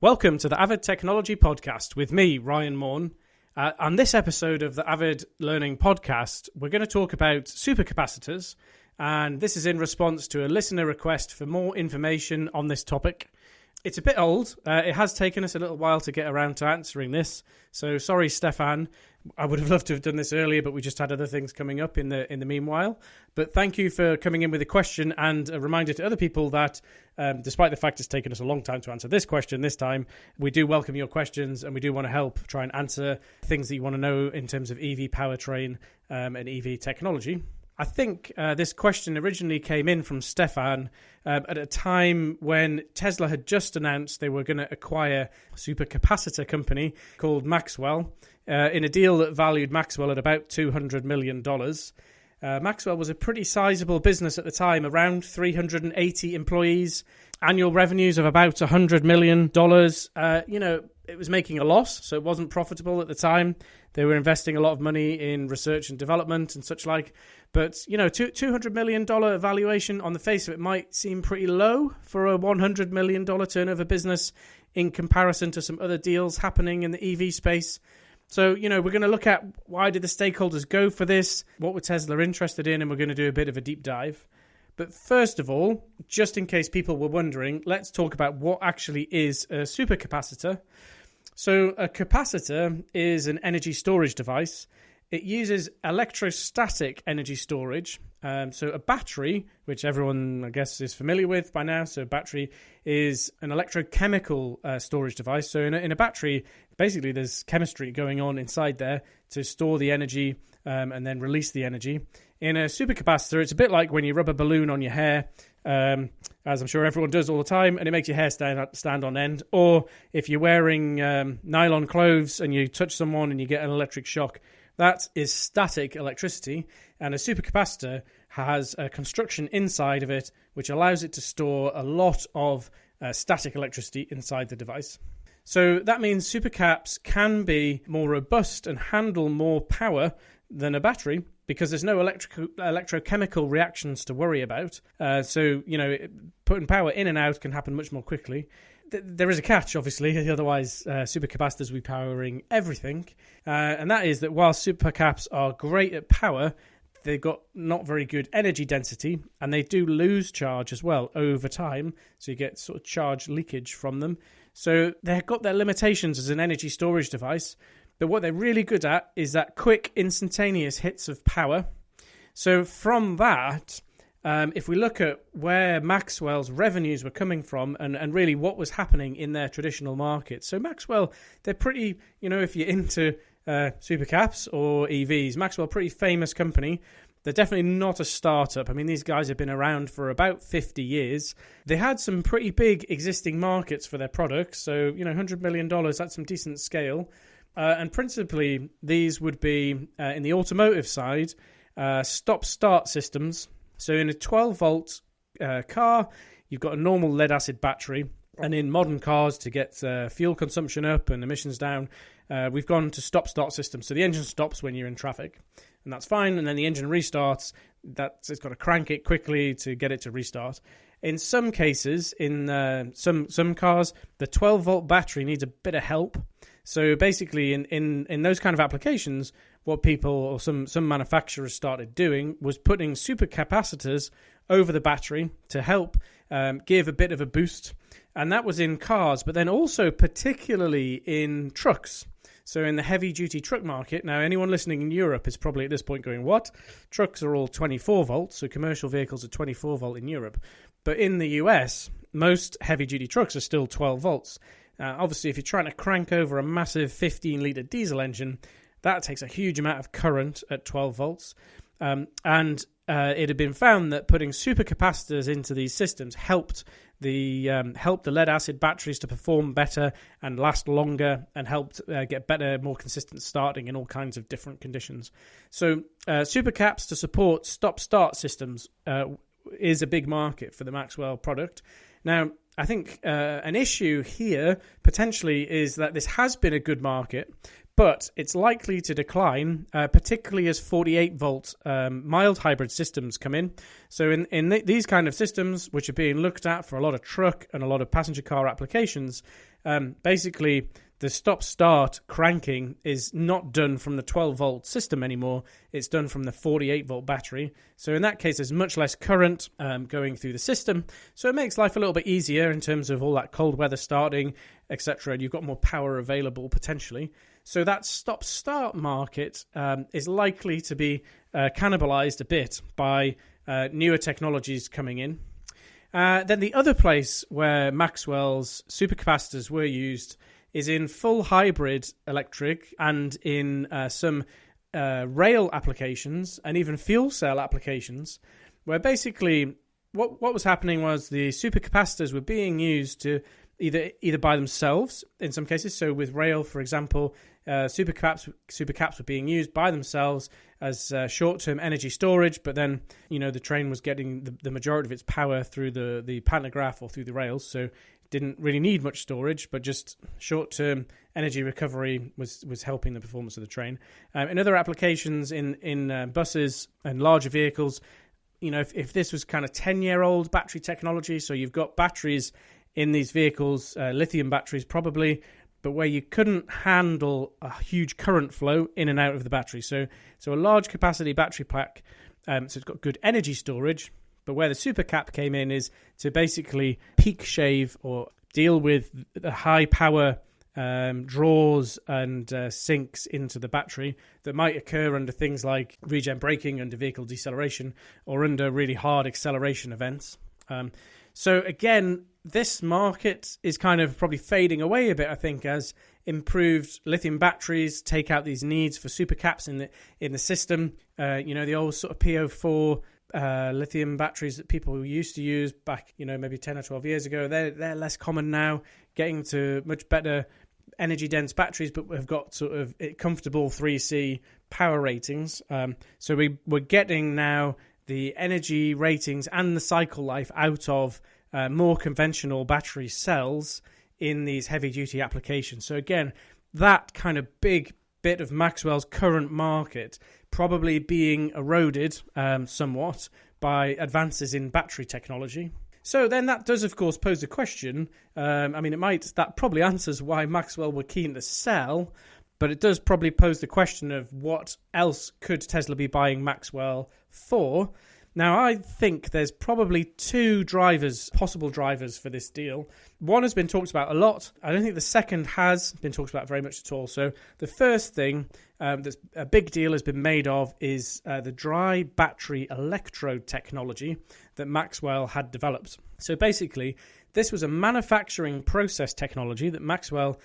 Welcome to the AVID Technology Podcast with me, Ryan Morn. On this episode of the AVID Learning Podcast, we're going to talk about supercapacitors, and this is in response to a listener request for more information on this topic. It's a bit old. It has taken us a little while to get around to answering this, so sorry, Stefan. I would have loved to have done this earlier, but we just had other things coming up in the meanwhile. But thank you for coming in with a question, and a reminder to other people that despite the fact it's taken us a long time to answer this question this time, we do welcome your questions, and we do want to help try and answer things that you want to know in terms of EV powertrain and EV technology. I think this question originally came in from Stefan at a time when Tesla had just announced they were going to acquire a supercapacitor company called Maxwell in a deal that valued Maxwell at about $200 million. Maxwell was a pretty sizable business at the time, around 380 employees, annual revenues of about $100 million. It was making a loss, so it wasn't profitable at the time. They were investing a lot of money in research and development and such like. But, $200 million valuation on the face of it might seem pretty low for a $100 million turnover business in comparison to some other deals happening in the EV space. So, we're going to look at why did the stakeholders go for this, what were Tesla interested in, and we're going to do a bit of a deep dive. But first of all, just in case people were wondering, let's talk about what actually is a supercapacitor. So a capacitor is an energy storage device. It uses electrostatic energy storage. So a battery, which everyone, I guess, is familiar with by now. So a battery is an electrochemical storage device. So in a battery, basically there's chemistry going on inside there to store the energy and then release the energy. In a supercapacitor, it's a bit like when you rub a balloon on your hair, as I'm sure everyone does all the time, and it makes your hair stand on end. Or if you're wearing nylon clothes and you touch someone and you get an electric shock, that is static electricity. And a supercapacitor has a construction inside of it which allows it to store a lot of static electricity inside the device. So that means supercaps can be more robust and handle more power than a battery, because there's no electrochemical reactions to worry about. Putting power in and out can happen much more quickly. There is a catch, obviously, otherwise supercapacitors will be powering everything. And that is that while supercaps are great at power, they've got not very good energy density, and they do lose charge as well over time. So you get sort of charge leakage from them. So they've got their limitations as an energy storage device. But what they're really good at is that quick, instantaneous hits of power. So from that, if we look at where Maxwell's revenues were coming from and really what was happening in their traditional market. So Maxwell, they're pretty, if you're into supercaps or EVs, Maxwell, pretty famous company. They're definitely not a startup. I mean, these guys have been around for about 50 years. They had some pretty big existing markets for their products. So, $100 million, that's some decent scale. And principally, these would be, in the automotive side, stop-start systems. So in a 12-volt car, you've got a normal lead-acid battery. And in modern cars, to get fuel consumption up and emissions down, we've gone to stop-start systems. So the engine stops when you're in traffic, and that's fine. And then the engine restarts. It's got to crank it quickly to get it to restart. In some cases, in some cars, the 12-volt battery needs a bit of help. So basically, in those kind of applications, what people or some manufacturers started doing was putting supercapacitors over the battery to help give a bit of a boost. And that was in cars, but then also particularly in trucks. So in the heavy-duty truck market, now anyone listening in Europe is probably at this point going, what? Trucks are all 24 volts, so commercial vehicles are 24 volt in Europe. But in the US, most heavy-duty trucks are still 12 volts. Obviously, if you're trying to crank over a massive 15-litre diesel engine, that takes a huge amount of current at 12 volts. And it had been found that putting supercapacitors into these systems helped the lead-acid batteries to perform better and last longer, and helped get better, more consistent starting in all kinds of different conditions. So supercaps to support stop-start systems is a big market for the Maxwell product. Now, I think an issue here potentially is that this has been a good market, but it's likely to decline, particularly as 48-volt mild hybrid systems come in. So in these kind of systems, which are being looked at for a lot of truck and a lot of passenger car applications, basically the stop-start cranking is not done from the 12-volt system anymore. It's done from the 48-volt battery. So in that case, there's much less current going through the system. So it makes life a little bit easier in terms of all that cold weather starting, etc. And you've got more power available potentially. So that stop-start market is likely to be cannibalized a bit by newer technologies coming in. Then the other place where Maxwell's supercapacitors were used is in full hybrid electric and in some rail applications and even fuel cell applications, where basically what was happening was the supercapacitors were being used to either by themselves in some cases. So with rail, for example, supercaps were being used by themselves as short-term energy storage, but then the train was getting the majority of its power through the pantograph or through the rails, so didn't really need much storage, but just short-term energy recovery was helping the performance of the train. In other applications, in buses and larger vehicles, if this was kind of 10-year-old battery technology, so you've got batteries in these vehicles, lithium batteries probably, but where you couldn't handle a huge current flow in and out of the battery. So a large capacity battery pack, so it's got good energy storage. But where the supercap came in is to basically peak shave or deal with the high power draws and sinks into the battery that might occur under things like regen braking, under vehicle deceleration, or under really hard acceleration events. So again, this market is kind of probably fading away a bit, I think, as improved lithium batteries take out these needs for supercaps in the system. The old sort of PO4 lithium batteries that people used to use back, maybe 10 or 12 years ago, they're less common now, getting to much better energy dense batteries, but have got sort of comfortable 3C power ratings. So we're getting now the energy ratings and the cycle life out of more conventional battery cells in these heavy duty applications. So again, that kind of big bit of Maxwell's current market probably being eroded somewhat by advances in battery technology. So then that does, of course, pose a question. That probably answers why Maxwell were keen to sell, but it does probably pose the question of what else could Tesla be buying Maxwell for? Now, I think there's probably two possible drivers for this deal. One has been talked about a lot. I don't think the second has been talked about very much at all. So the first thing that's a big deal has been made of is the dry battery electrode technology that Maxwell had developed. So basically, this was a manufacturing process technology that Maxwell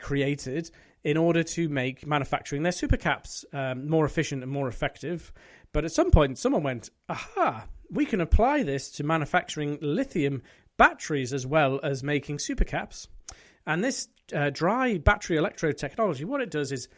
created in order to make manufacturing their supercaps more efficient and more effective. But at some point, someone went, aha, we can apply this to manufacturing lithium batteries as well as making supercaps. And this dry battery electrode technology, what it does is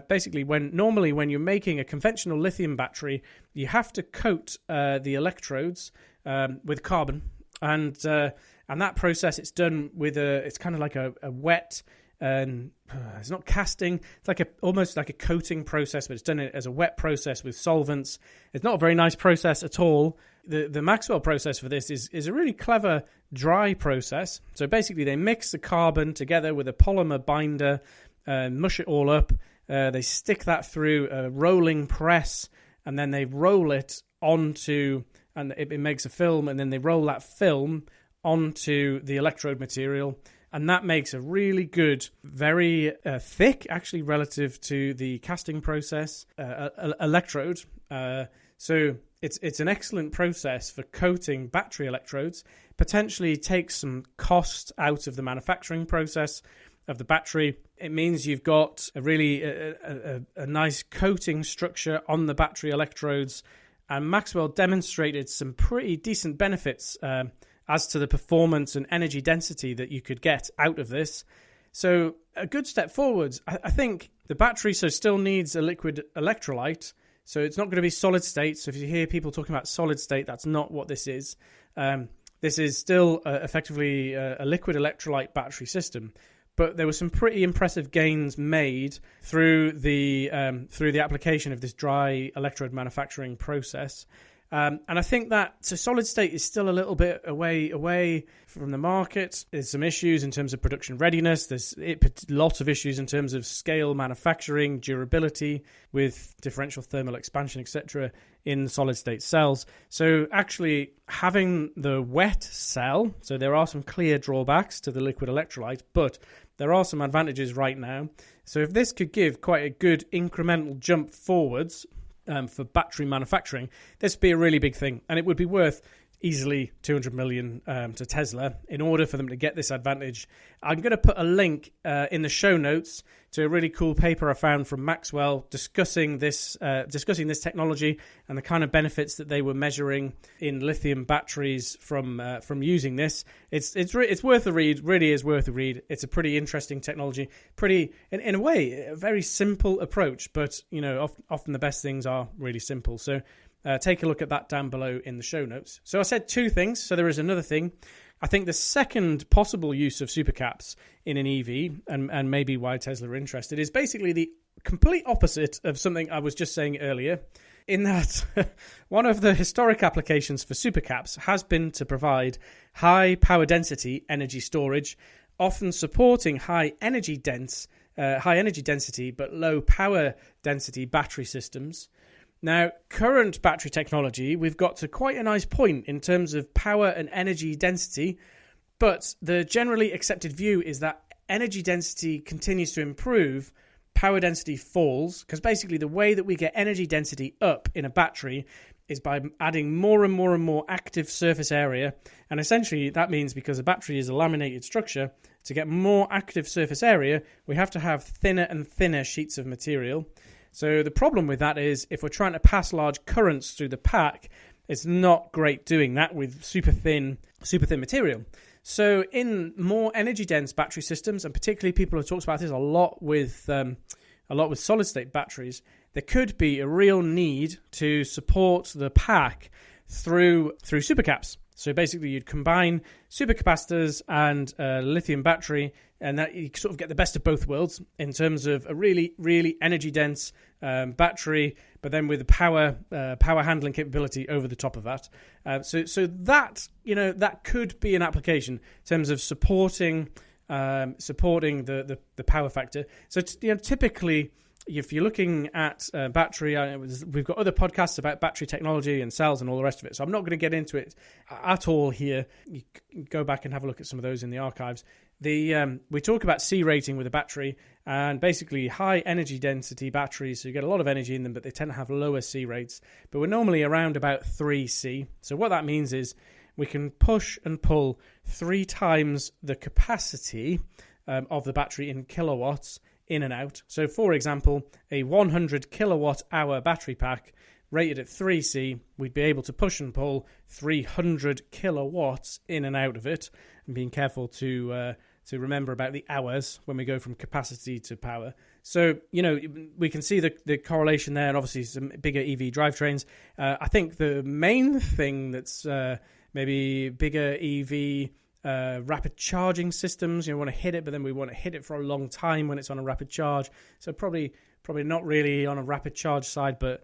basically when you're making a conventional lithium battery, you have to coat the electrodes with carbon. And that process, it's done with it's kind of like a wet, it's not casting, it's like almost like a coating process, but it's done as a wet process with solvents. It's not a very nice process at all. The Maxwell process for this is a really clever dry process. So basically they mix the carbon together with a polymer binder, mush it all up. They stick that through a rolling press, and then they roll it onto, and it makes a film, and then they roll that film onto the electrode material. And that makes a really good, very thick, actually, relative to the casting process, electrode. So it's an excellent process for coating battery electrodes. Potentially takes some cost out of the manufacturing process of the battery. It means you've got a really a nice coating structure on the battery electrodes. And Maxwell demonstrated some pretty decent benefits as to the performance and energy density that you could get out of this. So a good step forwards. I think the battery still needs a liquid electrolyte, so it's not going to be solid state. So if you hear people talking about solid state, that's not what this is. This is still effectively a liquid electrolyte battery system. but there were some pretty impressive gains made through the application of this dry electrode manufacturing process. And I think that solid state is still a little bit away from the market. There's some issues in terms of production readiness. There's lots of issues in terms of scale manufacturing, durability with differential thermal expansion, etc. in solid state cells. So actually having the wet cell, so there are some clear drawbacks to the liquid electrolyte, but there are some advantages right now. So if this could give quite a good incremental jump forwards for battery manufacturing, this would be a really big thing, and it would be worth easily 200 million to Tesla in order for them to get this advantage. I'm going to put a link in the show notes to a really cool paper I found from Maxwell discussing this technology and the kind of benefits that they were measuring in lithium batteries from using this. It's worth a read. Really is worth a read. It's a pretty interesting technology. Pretty in a way a very simple approach, but often the best things are really simple. So. Take a look at that down below in the show notes. So I said two things, so there is another thing. I think the second possible use of supercaps in an EV, and maybe why Tesla are interested, is basically the complete opposite of something I was just saying earlier, in that one of the historic applications for supercaps has been to provide high power density energy storage, often supporting high energy density but low power density battery systems. Now, current battery technology, we've got to quite a nice point in terms of power and energy density, but the generally accepted view is that energy density continues to improve, power density falls, because basically the way that we get energy density up in a battery is by adding more and more and more active surface area, and essentially that means because a battery is a laminated structure, to get more active surface area, we have to have thinner and thinner sheets of material. So the problem with that is if we're trying to pass large currents through the pack, it's not great doing that with super thin material. So in more energy dense battery systems, and particularly people have talked about this a lot with solid state batteries, there could be a real need to support the pack through supercaps. So basically you'd combine supercapacitors and a lithium battery, and that you sort of get the best of both worlds in terms of a really, really energy dense battery, but then with the power handling capability over the top of that. So that that could be an application in terms of supporting the power factor. So typically, if you're looking at battery, we've got other podcasts about battery technology and cells and all the rest of it, so I'm not going to get into it at all here. You can go back and have a look at some of those in the archives. We talk about C rating with a battery, and basically high energy density batteries, so you get a lot of energy in them, but they tend to have lower C rates, but we're normally around about 3C. So what that means is we can push and pull 3 times the capacity of the battery in kilowatts in and out. So for example, a 100 kilowatt hour battery pack rated at 3C, we'd be able to push and pull 300 kilowatts in and out of it, and being careful to remember about the hours when we go from capacity to power. So, we can see the correlation there, and obviously some bigger EV drivetrains. I think the main thing that's maybe bigger EV rapid charging systems, we want to hit it, but then we want to hit it for a long time when it's on a rapid charge. So probably not really on a rapid charge side, but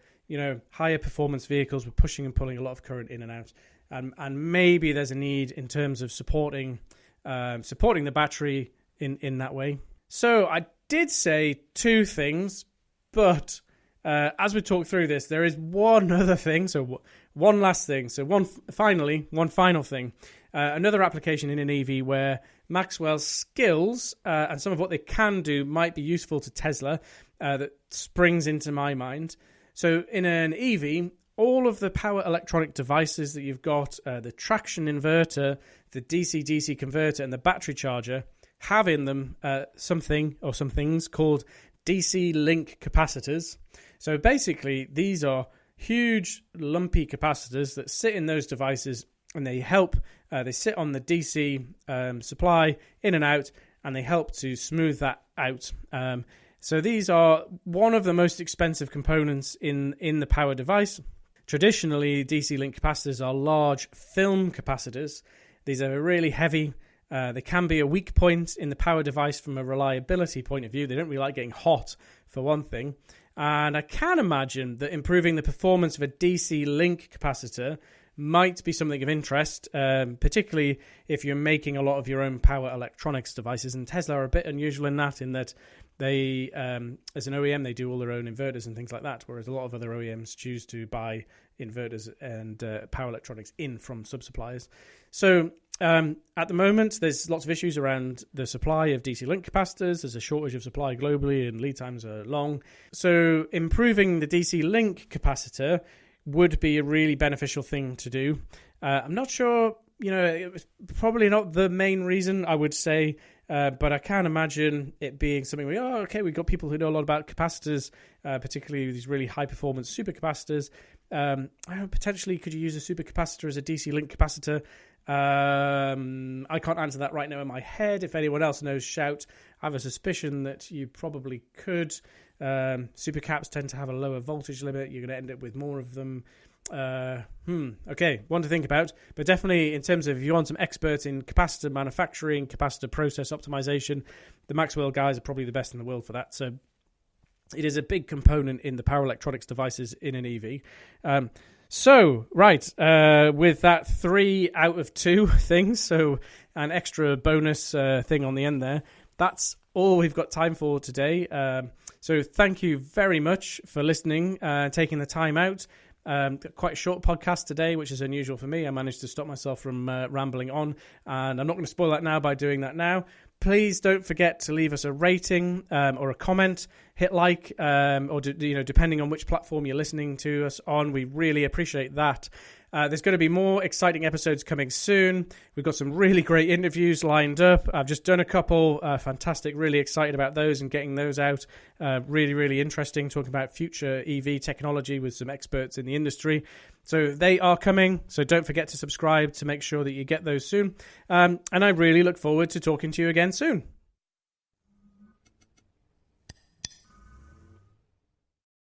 higher performance vehicles, we're pushing and pulling a lot of current in and out, and maybe there's a need in terms of supporting the battery in that way. So I did say 2 things, but as we talk through this, there is one other thing. So one last thing. So one final thing. Another application in an EV where Maxwell's skills and some of what they can do might be useful to Tesla that springs into my mind. So in an EV, all of the power electronic devices that you've got, the traction inverter, the DC-DC converter, and the battery charger have in them some things called DC Link Capacitors. So basically, these are huge, lumpy capacitors that sit in those devices, and they help. They sit on the DC supply in and out, and they help to smooth that out. So these are one of the most expensive components in the power device. Traditionally, DC link capacitors are large film capacitors. These are really heavy, They can be a weak point in the power device from a reliability point of view. They don't really like getting hot, for one thing. And I can imagine that improving the performance of a DC link capacitor might be something of interest, particularly if you're making a lot of your own power electronics devices. And Tesla are a bit unusual in that they, as an OEM, they do all their own inverters and things like that, whereas a lot of other OEMs choose to buy inverters and power electronics in from sub-suppliers. So at the moment, there's lots of issues around the supply of DC link capacitors. There's a shortage of supply globally and lead times are long. So improving the DC link capacitor would be a really beneficial thing to do. I'm not sure, it was probably not the main reason, I would say, but I can imagine it being something where, we've got people who know a lot about capacitors, particularly these really high-performance supercapacitors. Potentially, could you use a supercapacitor as a DC link capacitor? I can't answer that right now in my head. If anyone else knows, shout. I have a suspicion that you probably could. Supercaps tend to have a lower voltage limit. You're going to end up with more of them. Okay, one to think about. But definitely in terms of if you want some experts in capacitor manufacturing, capacitor process optimization, the Maxwell guys are probably the best in the world for that. So it is a big component in the power electronics devices in an EV. With that 3 out of 2 things, so an extra bonus thing on the end there, that's all we've got time for today. So thank you very much for listening, taking the time out. Quite a short podcast today, which is unusual for me. I managed to stop myself from rambling on, and I'm not going to spoil that now by doing that now. Please don't forget to leave us a rating or a comment, hit like, depending on which platform you're listening to us on. We really appreciate that. There's going to be more exciting episodes coming soon. We've got some really great interviews lined up. I've just done a couple. Fantastic. Really excited about those and getting those out. Really, really interesting. Talking about future EV technology with some experts in the industry. So they are coming. So don't forget to subscribe to make sure that you get those soon. And I really look forward to talking to you again soon.